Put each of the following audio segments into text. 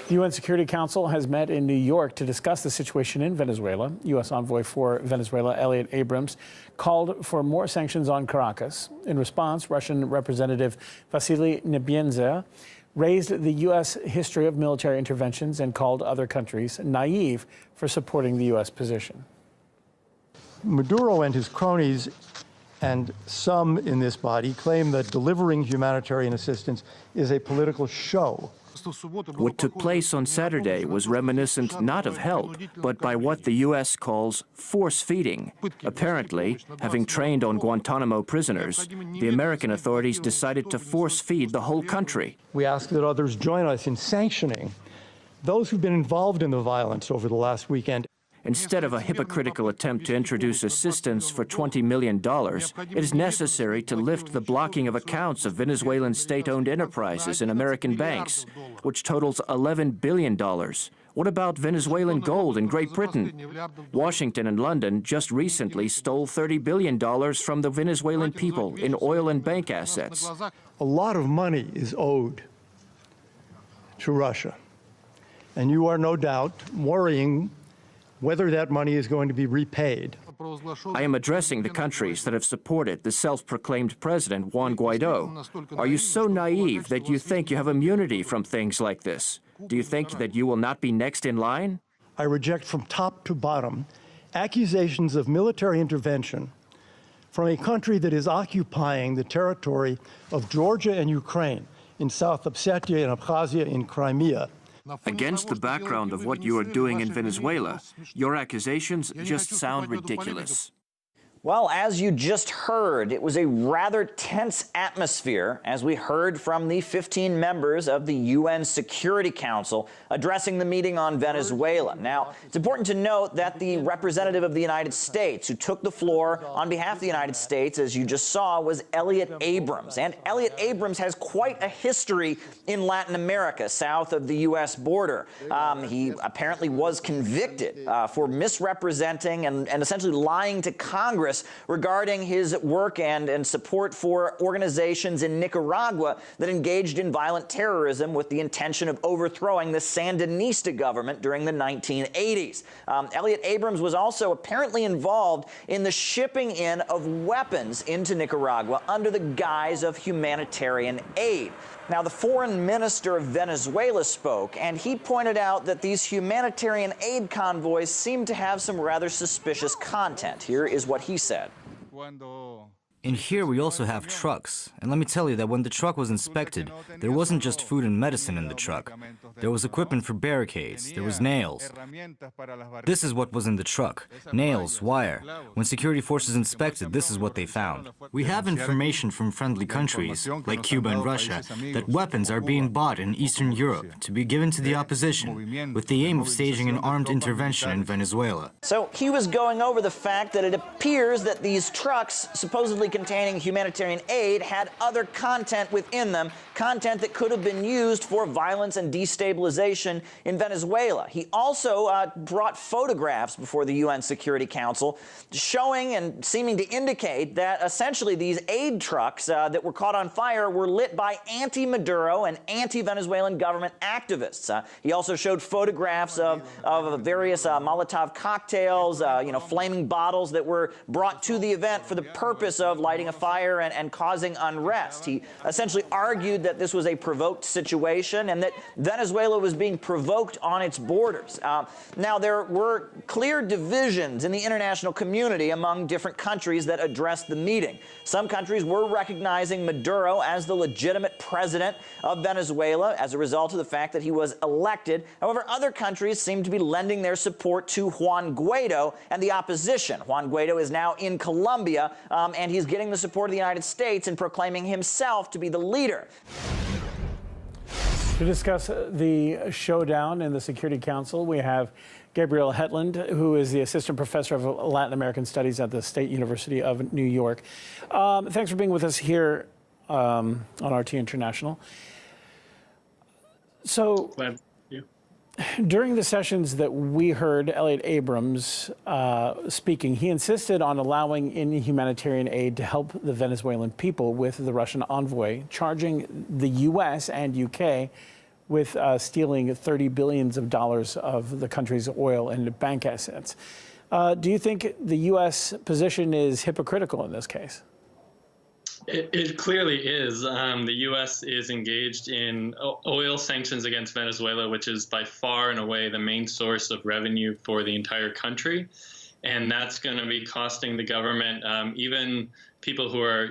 The UN Security Council has met in New York to discuss the situation in Venezuela. U.S. envoy for Venezuela, Elliot Abrams, called for more sanctions on Caracas. In response, Russian Representative Vasily Nebenzia raised the U.S. history of military interventions and called other countries naive for supporting the U.S. position. Maduro and his cronies and some in this body claim that delivering humanitarian assistance is a political show. What took place on Saturday was reminiscent not of help, but by what the U.S. calls force-feeding. Apparently, having trained on Guantanamo prisoners, the American authorities decided to force-feed the whole country. We ask that others join us in sanctioning those who've been involved in the violence over the last weekend. Instead of a hypocritical attempt to introduce assistance for $20 million, it is necessary to lift the blocking of accounts of Venezuelan state-owned enterprises in American banks, which totals $11 billion. What about Venezuelan gold in Great Britain? Washington and London just recently stole $30 billion from the Venezuelan people in oil and bank assets. A lot of money is owed to Russia, and you are no doubt worrying whether that money is going to be repaid. I am addressing the countries that have supported the self-proclaimed president, Juan Guaido. Are you so naive that you think you have immunity from things like this? Do you think that you will not be next in line? I reject from top to bottom accusations of military intervention from a country that is occupying the territory of Georgia and Ukraine, in South Ossetia and Abkhazia, in Crimea. Against the background of what you are doing in Venezuela, your accusations just sound ridiculous. Well, as you just heard, it was a rather tense atmosphere as we heard from the 15 members of the UN Security Council addressing the meeting on Venezuela. Now, it's important to note that the representative of the United States who took the floor on behalf of the United States, as you just saw, was Elliot Abrams. And Elliot Abrams has quite a history in Latin America, south of the U.S. border. He apparently was convicted for misrepresenting and essentially lying to Congress regarding his work and support for organizations in Nicaragua that engaged in violent terrorism with the intention of overthrowing the Sandinista government during the 1980s. Elliot Abrams was also apparently involved in the shipping in of weapons into Nicaragua under the guise of humanitarian aid. Now, the foreign minister of Venezuela spoke, and he pointed out that these humanitarian aid convoys seem to have some rather suspicious content. Here is what he said. In here, we also have trucks. And let me tell you that when the truck was inspected, there wasn't just food and medicine in the truck. There was equipment for barricades. There was nails. This is what was in the truck. Nails, wire. When security forces inspected, this is what they found. We have information from friendly countries, like Cuba and Russia, that weapons are being bought in Eastern Europe to be given to the opposition, with the aim of staging an armed intervention in Venezuela. So he was going over the fact that it appears that these trucks, supposedly containing humanitarian aid, had other content within them, content that could have been used for violence and destabilization in Venezuela. He also brought photographs before the UN Security Council showing and seeming to indicate that essentially these aid trucks that were caught on fire were lit by anti-Maduro and anti-Venezuelan government activists. He also showed photographs of various Molotov cocktails, flaming bottles that were brought to the event for the purpose of lighting a fire and causing unrest. He essentially argued that this was a provoked situation and that Venezuela was being provoked on its borders. Now, there were clear divisions in the international community among different countries that addressed the meeting. Some countries were recognizing Maduro as the legitimate president of Venezuela as a result of the fact that he was elected. However, other countries seem to be lending their support to Juan Guaido and the opposition. Juan Guaido is now in Colombia, and he's getting the support of the United States and proclaiming himself to be the leader. To discuss the showdown in the Security Council, we have Gabriel Hetland, who is the Assistant Professor of Latin American Studies at the State University of New York. Thanks for being with us here on RT International. So, Glad you. During the sessions that we heard Elliot Abrams speaking, he insisted on allowing in humanitarian aid to help the Venezuelan people with the Russian envoy, charging the U.S. and U.K. with stealing $30 billion of the country's oil and bank assets. Do you think the U.S. position is hypocritical in this case? It clearly is. The U.S. is engaged in oil sanctions against Venezuela, which is by far and away the main source of revenue for the entire country. And that's going to be costing the government, even people who are,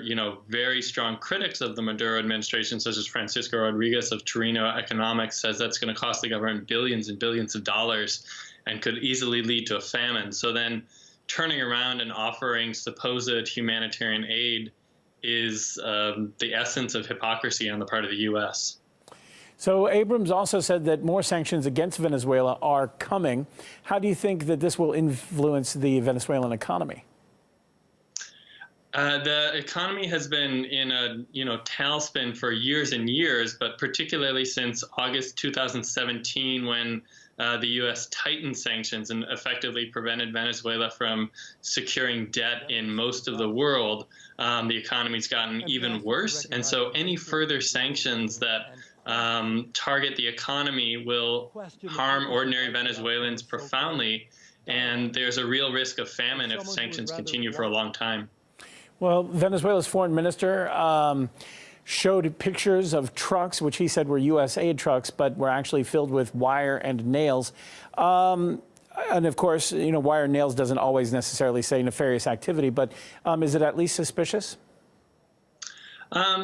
very strong critics of the Maduro administration, such as Francisco Rodriguez of Torino Economics, says that's going to cost the government billions and billions of dollars and could easily lead to a famine. So then turning around and offering supposed humanitarian aid is the essence of hypocrisy on the part of the U.S. So Abrams also said that more sanctions against Venezuela are coming. How do you think that this will influence the Venezuelan economy? The economy has been in a tailspin for years and years, but particularly since August 2017, when the U.S. tightened sanctions and effectively prevented Venezuela from securing debt in most of the world, the economy's gotten even worse. And so any further sanctions that target the economy will harm ordinary Venezuelans profoundly, and there's a real risk of famine if sanctions continue for a long time. Well, Venezuela's foreign minister showed pictures of trucks, which he said were U.S. aid trucks, but were actually filled with wire and nails. And of course, wire and nails doesn't always necessarily say nefarious activity, but is it at least suspicious?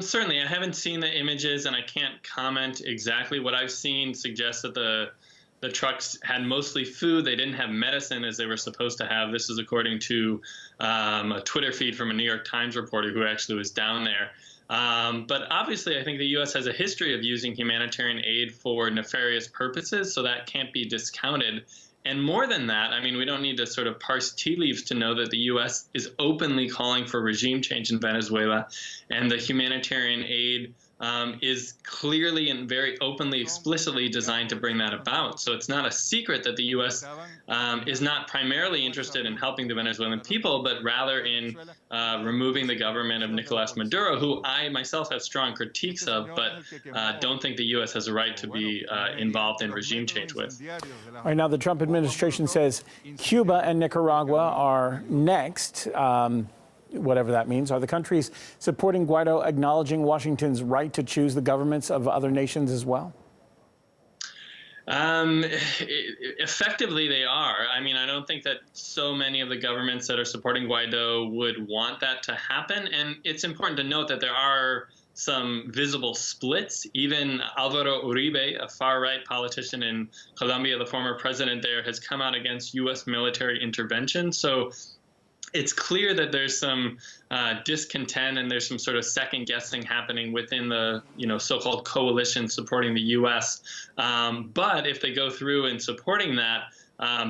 Certainly. I haven't seen the images, and I can't comment exactly. What I've seen suggests that the trucks had mostly food. They didn't have medicine as they were supposed to have. This is according to a Twitter feed from a New York Times reporter who actually was down there. But obviously, I think the U.S. has a history of using humanitarian aid for nefarious purposes, so that can't be discounted. And more than that, I mean, we don't need to sort of parse tea leaves to know that the U.S. is openly calling for regime change in Venezuela, and the humanitarian aid is clearly and very openly, explicitly designed to bring that about. So it's not a secret that the U.S. Is not primarily interested in helping the Venezuelan people, but rather in removing the government of Nicolas Maduro, who I myself have strong critiques of, but don't think the U.S. has a right to be involved in regime change with. All right, now the Trump administration says Cuba and Nicaragua are next. Whatever that means. Are the countries supporting Guaido acknowledging Washington's right to choose the governments of other nations as well? Effectively, they are. I mean, I don't think that so many of the governments that are supporting Guaido would want that to happen. And it's important to note that there are some visible splits. Even Alvaro Uribe, a far-right politician in Colombia, the former president there, has come out against U.S. military intervention. So it's clear that there's some discontent and there's some sort of second guessing happening within the so-called coalition supporting the U.S. But if they go through in supporting that,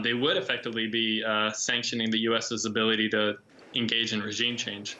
they would effectively be sanctioning the U.S.'s ability to engage in regime change.